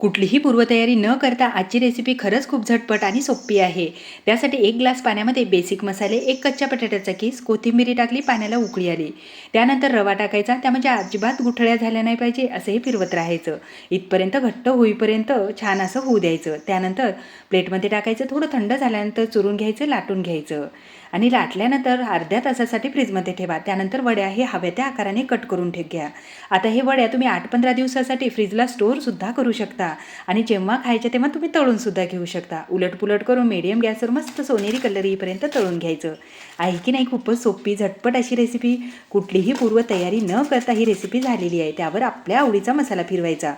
कुठलीही पूर्वतयारी न करता आजची रेसिपी खरंच खूप झटपट आणि सोपी आहे. त्यासाठी 1 ग्लास पाण्यामध्ये बेसिक मसाले, 1 कच्च्या बटाट्याचा कीस, कोथिंबीर टाकली, पाण्याला उकळी आली. त्यानंतर रवा टाकायचा. त्या अजिबात गुठळ्या झाल्या नाही पाहिजे असंही फिरवत राहायचं. इथपर्यंत घट्ट होईपर्यंत छान असं होऊ द्यायचं. त्यानंतर प्लेटमध्ये टाकायचं. थोडं थंड झाल्यानंतर चुरून घ्यायचं, लाटून घ्यायचं आणि लाटल्यानंतर अर्ध्या तासासाठी फ्रीजमध्ये ठेवा. त्यानंतर वड्या हे हव्या त्या आकाराने कट करून घ्या. आता हे वड्या तुम्ही 8-15 दिवसासाठी फ्रीजला स्टोअरसुद्धा करू शकता आणि जेव्हा खायच्या तेव्हा तुम्ही तळूनसुद्धा घेऊ शकता. उलटपुलट करून मीडियम गॅसवर मस्त सोनेरी कलर येईपर्यंत तळून घ्यायचं. आहे की नाही खूपच सोपी झटपट अशी रेसिपी. कुठलीही पूर्वतयारी न करता ही रेसिपी झालेली आहे. त्यावर आपल्या आवडीचा मसाला फिरवायचा.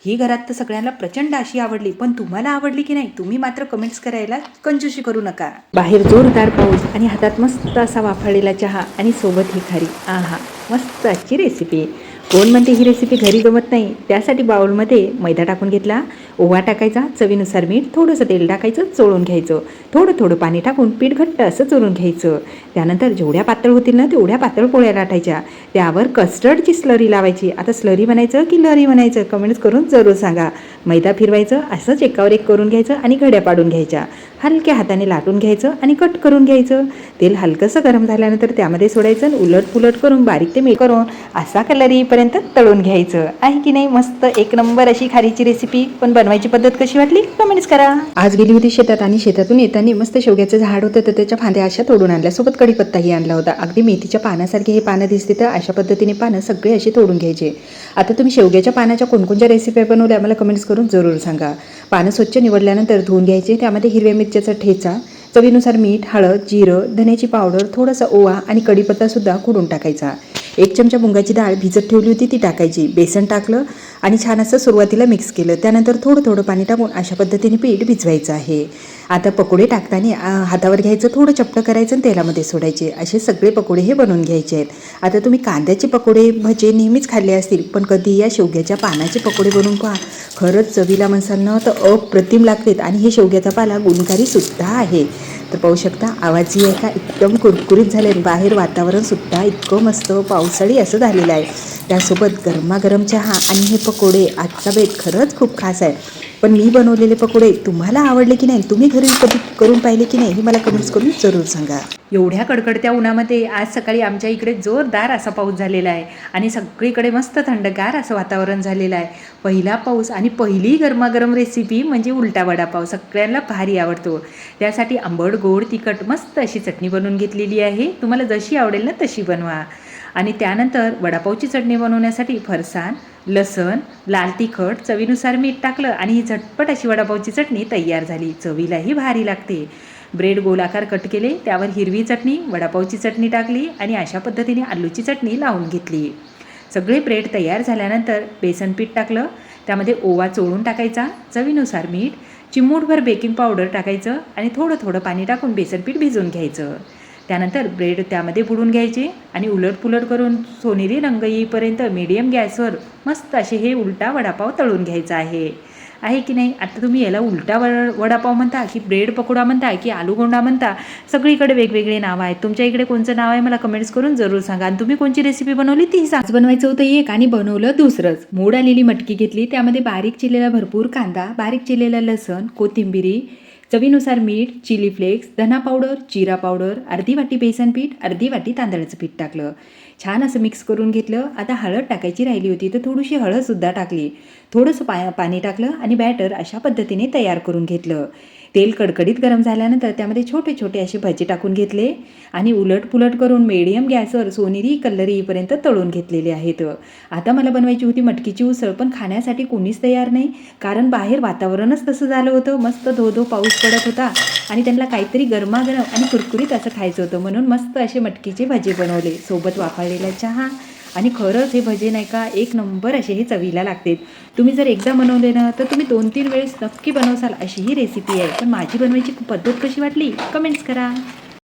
ही घरात तर सगळ्यांना प्रचंड अशी आवडली, पण तुम्हाला आवडली की नाही तुम्ही मात्र कमेंट्स करायला कंजूशी करू नका. बाहेर जोरदार पाऊस आणि हातात मस्त असा वाफाळलेला चहा आणि सोबत ही खारी. आहा, मस्त अशी रेसिपी. कोण म्हणते ही रेसिपी घरी जमत नाही. त्यासाठी बाउलमध्ये मैदा टाकून घेतला, ओवा टाकायचा, चवीनुसार मीठ, थोडंसं तेल टाकायचं, चोळून घ्यायचं. थोडं थोडं पाणी टाकून पीठ घट्ट असं चोळून घ्यायचं. त्यानंतर जेवढ्या पातळ होतील ना तेवढ्या पातळ पोळ्या लाटायच्या. त्यावर कस्टर्डची स्लरी लावायची. आता स्लरी बनायचं की लरी बनायचं कमेंट्स करून जरूर सांगा. मैदा फिरवायचं, असंच एकावर एक करून घ्यायचं आणि घड्या पाडून घ्यायच्या. हलक्या हाताने लाटून घ्यायचं आणि कट करून घ्यायचं. तेल हलकंसं गरम झाल्यानंतर त्यामध्ये सोडायचं आणि उलट पुलट करून बारीक ते मी करून असा कलर येईपर्यंत तळून घ्यायचं. आहे की नाही मस्त एक नंबर अशी खारीची रेसिपी. पण बनवायची पद्धत कशी वाटली कमेंट्स करा. आज गेली होती शेतात आणि शेतातून येताना मस्त शेवग्याचं झाड होतं तर त्याच्या फांद्या अशा तोडून आणल्या. सोबत कढीपत्ताही आणला होता. अगदी मेथीच्या पानासारखे हे पानं दिसते तर अशा पद्धतीने पानं सगळे असे तोडून घ्यायचे. आता तुम्ही शेवग्याच्या पानाच्या कोणकोणत्या रेसिपी बनवल्या मला कमेंट्स करून जरूर सांगा. पानं स्वच्छ निवडल्यानंतर धुवून घ्यायचे. त्यामध्ये हिरव्या मिरच्याचा ठेचा, चवीनुसार मीठ, हळद, जिरं, धण्याची पावडर, थोडासा ओवा आणि कढीपत्तासुद्धा खुडून टाकायचा. 1 चमचा मुगाची डाळ भिजत ठेवली होती ती टाकायची. बेसन टाकलं आणि छान असं सुरुवातीला मिक्स केलं. त्यानंतर थोडं थोडं पाणी टाकून अशा पद्धतीने पीठ भिजवायचं आहे. आता पकोडे टाकताना हातावर घ्यायचं, थोडं चपटं करायचं आणि तेलामध्ये सोडायचे. असे सगळे पकोडे हे बनवून घ्यायचे आहेत. आता तुम्ही कांद्याचे पकोडे भजे नेहमीच खाल्ले असतील, पण कधी या शेवग्याच्या पानाचे पकोडे बनवून पहा. खरंच चवीला म्हणसाल तर अप्रतिम लागतात आणि हे शेवग्याचा पाला गुणकारीसुद्धा आहे. तर पाहू शकता आवाजही आहे का एकदम कुरकुरीत झाले. बाहेर वातावरणसुद्धा इतकं मस्त पावसाळी असं झालेलं आहे. त्यासोबत गरमागरम चहा आणि हे पकोडे आजचा बेत खरंच खूप खास आहे. पण मी बनवलेले पकोडे तुम्हाला आवडले की नाही, तुम्ही घरी कधी करून पाहिले की नाही हे मला कमेंट्स करून जरूर सांगा. एवढ्या कडकडत्या उन्हामध्ये आज सकाळी आमच्या इकडे जोरदार असा पाऊस झालेला आहे आणि सगळीकडे मस्त थंडगार असं वातावरण झालेलं आहे. पहिला पाऊस आणि पहिली गरमागरम रेसिपी म्हणजे उलटा वडापाव. सगळ्यांना भारी आवडतो. त्यासाठी आंबट गोड तिखट मस्त अशी चटणी बनवून घेतलेली आहे. तुम्हाला जशी आवडेल ना तशी बनवा. आणि त्यानंतर वडापावची चटणी बनवण्यासाठी फरसाण, लसण, लाल तिखट, चवीनुसार मीठ टाकलं आणि ही झटपट अशी वडापावची चटणी तयार झाली. चवीलाही भारी लागते. ब्रेड गोलाकार कट केले, त्यावर हिरवी चटणी, वडापावची चटणी टाकली आणि अशा पद्धतीने आलूची चटणी लावून घेतली. सगळे ब्रेड तयार झाल्यानंतर बेसन पीठ टाकलं, त्यामध्ये ओवा चोळून टाकायचा, चवीनुसार मीठ, चिमूटभर बेकिंग पावडर टाकायचं आणि थोडं थोडं पाणी टाकून बेसन पीठ भिजवून घ्यायचं. त्यानंतर ब्रेड त्यामध्ये बुडून घ्यायचे आणि उलटपुलट करून सोनेरी रंग येईपर्यंत मीडियम गॅसवर मस्त असे हे उलटा वडापाव तळून घ्यायचा आहे की नाही. आता तुम्ही याला उलटा वडापाव म्हणता की ब्रेड पकोडा म्हणता की आलू गोंडा म्हणता, सगळीकडे वेगवेगळे नाव आहेत. तुमच्या इकडे कोणचं नाव आहे मला कमेंट्स करून जरूर सांगा. आणि तुम्ही कोणची रेसिपी बनवली ती सांग. बनवायचं होतं एक आणि बनवलं दुसरंच. मोड आलेली मटकी घेतली, त्यामध्ये बारीक चिरलेला भरपूर कांदा, बारीक चिरलेला लसण, कोथिंबिरी, चवीनुसार मीठ, चिली फ्लेक्स, धना पावडर, जिरा पावडर, अर्धी वाटी बेसन पीठ, अर्धी वाटी तांदळाचं पीठ टाकलं. छान असं मिक्स करून घेतलं. आता हळद टाकायची राहिली होती तर थोडीशी हळदसुद्धा टाकली. थोडंसं पाणी टाकलं आणि बॅटर अशा पद्धतीने तयार करून घेतलं. तेल कडकडीत गरम झाल्यानंतर त्यामध्ये छोटे छोटे असे भजे टाकून घेतले आणि उलट पुलट करून मीडियम गॅसवर सोनेरी कलर येईपर्यंत तळून घेतलेले आहेत. आता मला बनवायची होती मटकीची उसळ, पण खाण्यासाठी कोणीच तयार नाही, कारण बाहेर वातावरणच तसं झालं होतं. मस्त धो धो पाऊस पडत होता आणि त्यांना काहीतरी गरमागरम आणि कुरकुरीत असं खायचं होतं, म्हणून मस्त असे मटकीचे भजे बनवले, सोबत वाफाळलेला चहा. आणि खरंच हे भजे नाही का एक नंबर असे हे चवीला लागतात. तुम्ही जर एकदा बनवले ना तर तुम्ही 2-3 वेळेस नक्की बनवसाल अशी ही रेसिपी आहे. पण माझी बनवायची पद्धत कशी वाटली कमेंट्स करा.